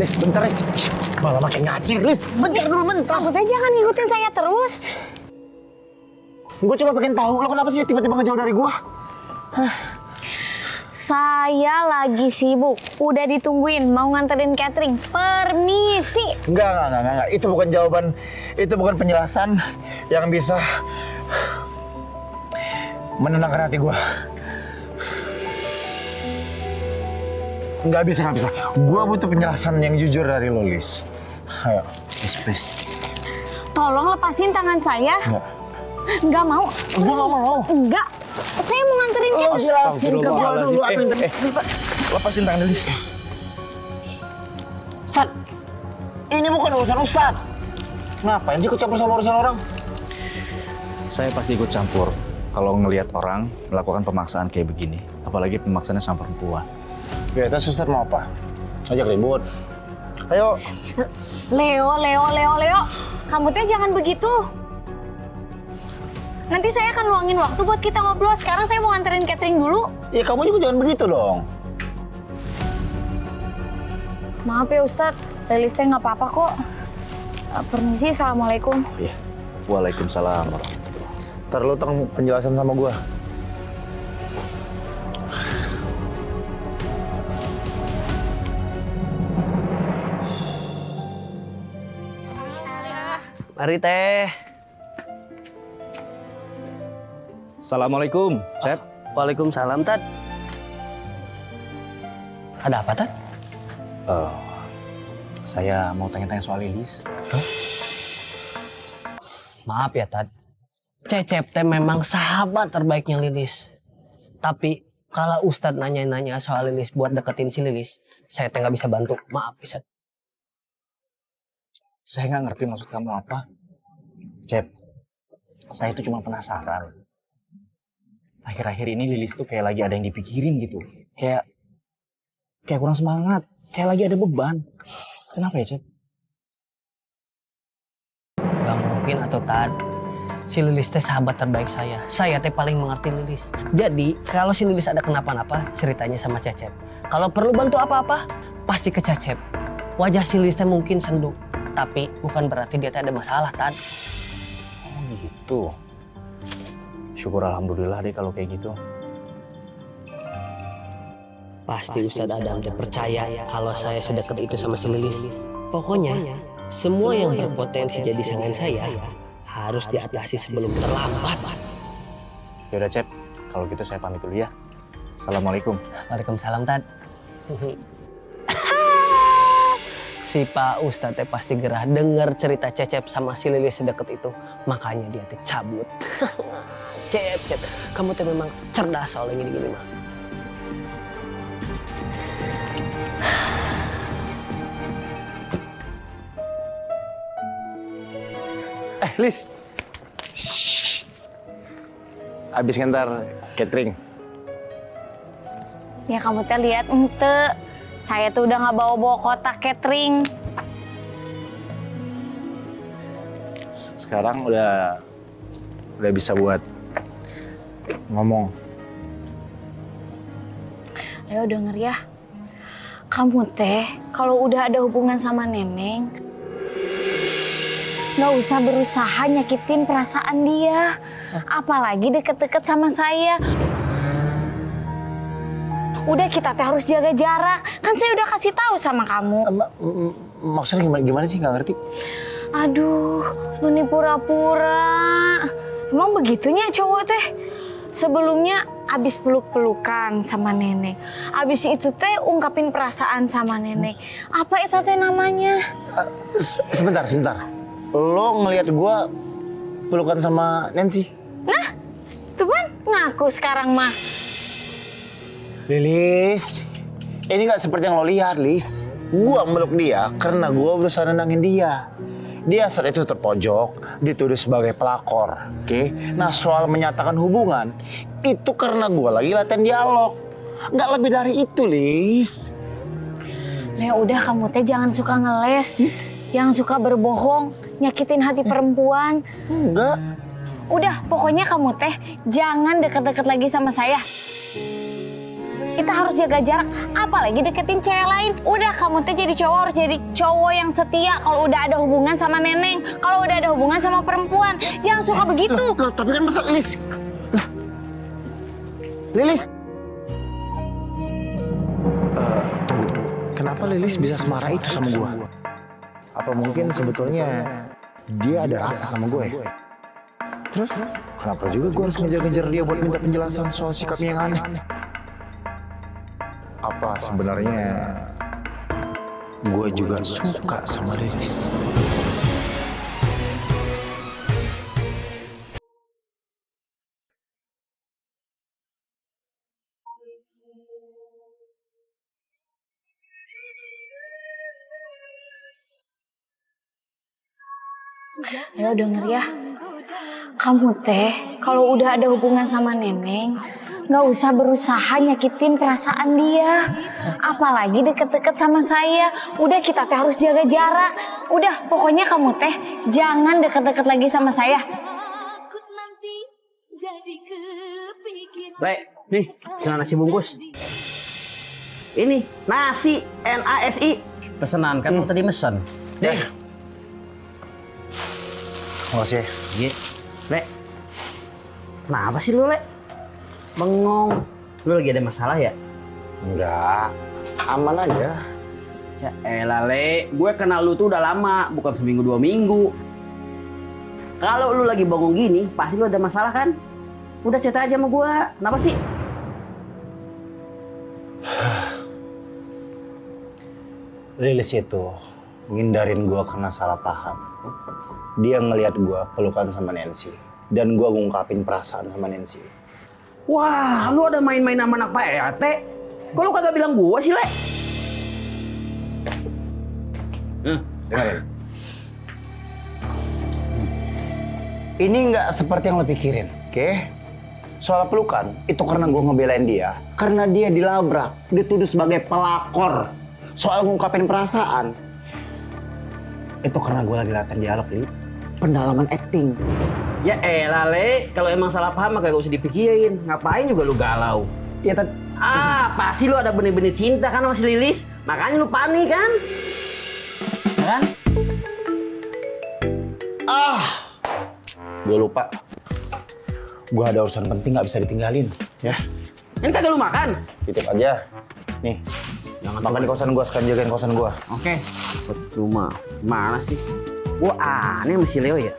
Lis, bentar, Lis. Malah makin ngacir, Lis. Bentar dulu, bentar. Kamu teh jangan ngikutin saya terus. Gue cuma pengen tahu, lo kenapa sih tiba-tiba ngejauh dari gue? Saya lagi sibuk. Udah ditungguin, mau nganterin catering. Permisi. Enggak. Itu bukan jawaban, itu bukan penjelasan yang bisa menenangkan hati gue. Nggak bisa. Gue butuh penjelasan yang jujur dari lo, Lis. Ayo, please. Tolong lepasin tangan saya. Nggak mau. Gue nggak mau. Enggak. Saya mau nganterin catering. Jelasin ke gue dulu apa yang lepasin tangan, Lis. Ustad, ini bukan urusan Ustad. Ngapain sih ikut campur sama urusan orang? Saya pasti ikut campur kalau ngelihat orang melakukan pemaksaan kayak begini. Apalagi pemaksaannya sama perempuan. Ya, terus Ustad mau apa? Ajak ribut. Ayo. Leo. Kamu teh jangan begitu. Nanti saya akan luangin waktu buat kita ngobrol. Sekarang saya mau nganterin catering dulu. Ya kamu juga jangan begitu dong. Maaf ya Ustadz, Lilis teh nggak apa-apa kok. Permisi, Assalamualaikum. Iya. Waalaikumsalam. Ntar lu tang penjelasan sama gua. Mari teh. Assalamualaikum, Cep. Waalaikumsalam, Tad. Ada apa, Tad? Saya mau tanya-tanya soal Lilis. Maaf ya, Tad. Cecep teh memang sahabat terbaiknya Lilis. Tapi kalau Ustadz nanya-nanya soal Lilis buat deketin si Lilis, saya teh nggak bisa bantu. Maaf, bisa. Saya nggak ngerti maksud kamu apa. Cep, saya itu cuma penasaran. Akhir-akhir ini Lilis tuh kayak lagi ada yang dipikirin gitu. Kayak kurang semangat. Kayak lagi ada beban. Kenapa ya, Cep? Gak mungkin atau Tad. Si Lilis teh sahabat terbaik saya. Saya teh paling mengerti Lilis. Jadi kalau si Lilis ada kenapa-napa, ceritanya sama Cecep. Kalau perlu bantu apa-apa, pasti ke Cecep. Wajah si Lilis teh mungkin sendu, tapi bukan berarti dia teh ada masalah, Tad. Oh gitu. Syukur alhamdulillah deh kalau kayak gitu. Pasti Ustadz Adam teh percaya kalau saya sedekat itu sama si Lilis. Pokoknya semua yang berpotensi jadi saingan saya harus diatasi sebelum terlambat. Yaudah, Cep. Kalau gitu saya pamit dulu ya. Assalamualaikum. Waalaikumsalam, Tad. Si Pak Ustadz teh pasti gerah denger cerita Cecep sama si Lilis sedekat itu. Makanya dia teh cabut. Cep, kamu teh memang cerdas soal yang gini-gini mah. Lis. Shhh. Abis ngantar catering. Ya kamu teh lihat ente, saya tuh udah nggak bawa kotak catering. Sekarang udah bisa buat ngomong. Leo denger ya, kamu teh kalau udah ada hubungan sama Neneng, nggak usah berusaha nyakitin perasaan dia, apalagi deket-deket sama saya. Udah kita teh harus jaga jarak, kan saya udah kasih tahu sama kamu. Maksudnya gimana sih, nggak ngerti? Aduh, Nuni pura-pura. Emang begitunya cowok teh? Sebelumnya abis peluk-pelukan sama nenek. Abis itu teh ungkapin perasaan sama nenek. Apa itu teh namanya? Sebentar. Lo ngelihat gua pelukan sama Nancy? Nah, tuh kan ngaku sekarang mah. Lilis, ini nggak seperti yang lo lihat, Lis. Gua meluk dia karena gua berusaha nenangin dia. Dia saat itu terpojok, dituduh sebagai pelakor, oke? Nah, soal menyatakan hubungan, itu karena gue lagi latihan dialog. Nggak lebih dari itu, Lis. Lea, udah kamu teh jangan suka ngeles. Yang suka berbohong, nyakitin hati perempuan. Enggak. Udah, pokoknya kamu teh jangan deket-deket lagi sama saya. Kita harus jaga jarak, apalagi deketin cewek lain. Udah, kamu teh jadi cowok harus jadi cowok yang setia kalau udah ada hubungan sama neneng, kalau udah ada hubungan sama perempuan. Jangan suka begitu. Loh, tapi kan masa Lilis? Lah. Lilis. Tunggu. Kenapa Lilis bisa semarah itu sama gue? Apa mungkin sebetulnya dia ada rasa sama gue? Terus kenapa juga gue harus ngejar-ngejar dia buat minta penjelasan soal sikapnya yang aneh? Apa sebenarnya gue juga suka sama Lilis? Ayo denger ya. Kamu teh kalau udah ada hubungan sama neneng, nggak usah berusaha nyakitin perasaan dia. Apalagi deket-deket sama saya. Udah, kita teh harus jaga jarak. Udah, pokoknya kamu teh jangan deket-deket lagi sama saya. Baik, nih, pesanan nasi bungkus. Ini nasi NASI. Pesanan kan mau tadi mesen. Nih. Makasih. Iya. Le. Kenapa sih lu, Le? Bengong. Lu lagi ada masalah ya? Enggak, aman aja. Ya elah, Le. Gue kenal lu tuh udah lama, bukan seminggu 2 minggu. Kalau lu lagi bengong gini, pasti lu ada masalah kan? Udah cerita aja sama gue. Kenapa sih? Lilis itu ngindarin gue karena salah paham. Dia ngelihat gue pelukan sama Nancy. Dan gue ngungkapin perasaan sama Nancy. Wah, lu ada main-main sama anak Pak RT? Kok lu kagak bilang gue sih, Le? Dengerin. Ini nggak seperti yang lo pikirin, oke? Soal pelukan, itu karena gue ngebelain dia. Karena dia dilabrak, dituduh sebagai pelakor. Soal ngungkapin perasaan, itu karena gue lagi latihan dialog, Li. Pendalaman acting. Ya elah, Le. Kalau emang salah paham, kagak usah dipikirin. Ngapain juga lu galau? Ya, tapi... Pasti lu ada benih-benih cinta kan sama si Lilis. Makanya lu panik kan? Kan? Gue lupa. Gue ada urusan penting nggak bisa ditinggalin, ya. Ini kagak lu makan? Titip aja. Nih, jangan makan di kosan gue, sekarang jagain kosan gue. Oke. Cuma, mana sih? Gua aneh sama si Leo ya.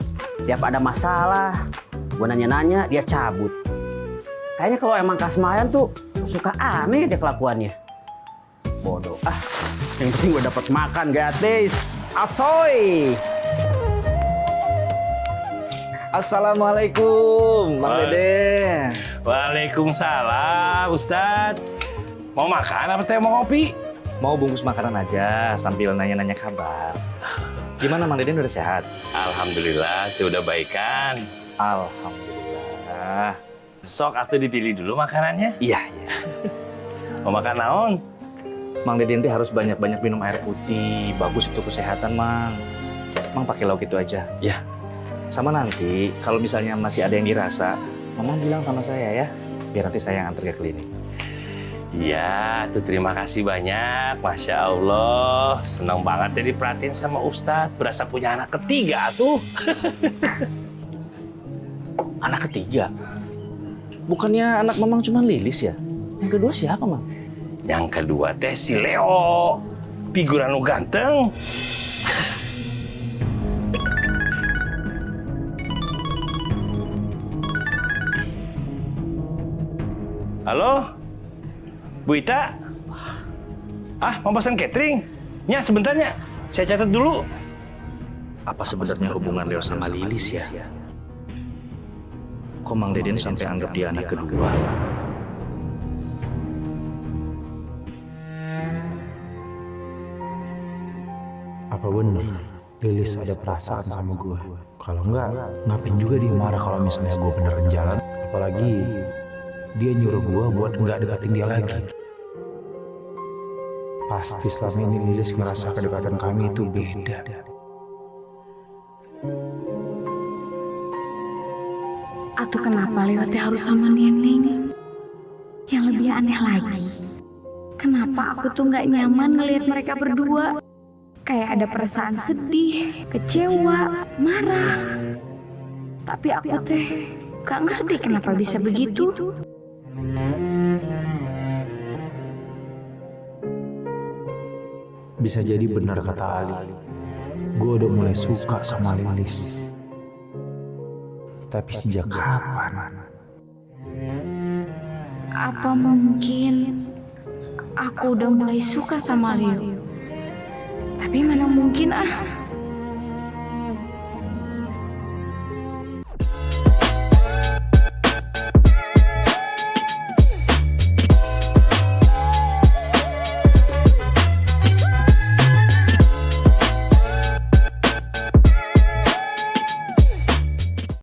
Tiap ada masalah, gua nanya-nanya, dia cabut. Kayaknya kalau emang kasmayan tuh suka aneh dia kelakuannya. Bodoh. Yang penting gua dapat makan gratis. Asoy. Assalamualaikum, Bang Dede. Waalaikumsalam, Ustadz. Mau makan apa teh mau ngopi? Mau bungkus makanan aja sambil nanya-nanya kabar. Gimana Mang Deden udah sehat? Alhamdulillah, tuh udah baikan. Alhamdulillah. Sok atuh dipilih dulu makanannya. Iya. Mau makan naon? Mang Deden teh harus banyak-banyak minum air putih. Bagus untuk kesehatan, Mang. Mang pakai lauk itu aja. Ya. Sama nanti kalau misalnya masih ada yang dirasa, Mama bilang sama saya ya. Biar nanti saya yang antar ke klinik. Iya, tuh terima kasih banyak. Masya Allah, senang banget ya diperhatiin sama Ustadz. Berasa punya anak ketiga tuh. Anak ketiga? Bukannya anak Mamang cuma Lilis ya? Yang kedua siapa, Mang? Yang kedua teh si Leo. Figuran nu ganteng. Halo? Bu Ita? Mau pesan catering? Ya, sebentarnya. Saya catat dulu. Apa sebenarnya hubungan Leo sama Lilis ya? Kok Mang Deden sampai anggap dia anak kedua? Apa bener Lilis ada perasaan sama gue? Kalau enggak, ngapain juga dia marah kalau misalnya gue beneran jalan? Apalagi dia nyuruh gue buat nggak deketin dia lagi. Pasti selama ini Lilis ngerasa kedekatan kami itu beda. Atau kenapa Leo teh harus sama Neneng? Yang lebih aneh lagi, kenapa aku tuh nggak nyaman ngelihat mereka berdua. Kayak ada perasaan sedih, kecewa, marah. Tapi aku teh gak ngerti kenapa bisa begitu. Bisa jadi benar kata Ali. Gue udah mulai suka sama Lilis. Tapi sejak kapan? Apa mungkin aku udah mulai suka sama Leo? Tapi mana mungkin